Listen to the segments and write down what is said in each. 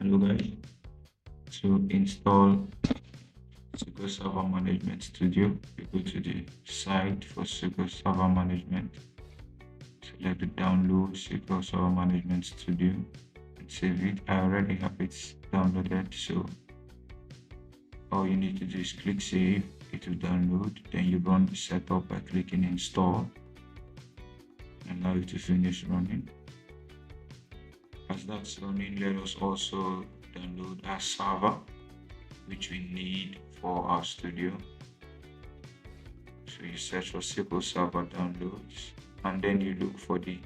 Hello guys. To install SQL Server Management Studio, you go to the site for SQL Server Management. Select the download SQL Server Management Studio and save it. I already have it downloaded, so all you need to do is click save, it will download, then you run the setup by clicking install and allow it to finish running. As that's running, let us also download our server, which we need for our studio. So you search for SQL Server downloads and then you look for the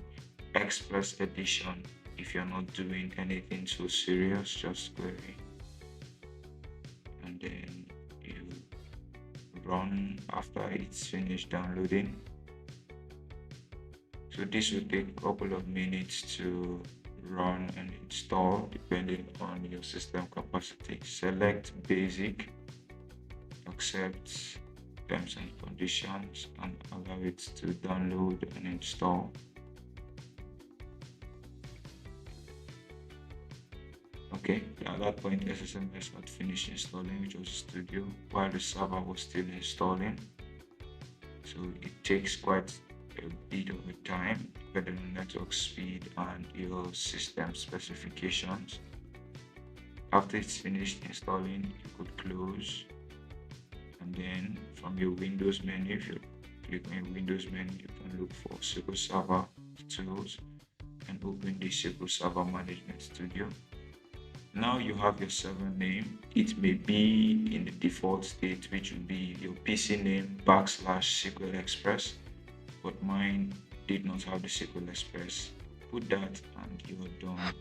Express edition. If you're not doing anything so serious, just query and then you run after it's finished downloading. So this will take a couple of minutes to run and install depending on your system capacity. Select basic, accept terms and conditions and allow it to download and install. Okay, at that point SSMS had finished installing, which was Studio, while the server was still installing. So it takes quite a bit of a time depending on network speed and your system specifications. After it's finished installing, you could close, and then from your Windows menu, if you click on your Windows menu, you can look for SQL Server tools and open the SQL Server Management Studio. Now you have your server name. It may be in the default state, which will be your PC name / SQL Express, but mine did not have the SQL Express. Put that and you are done.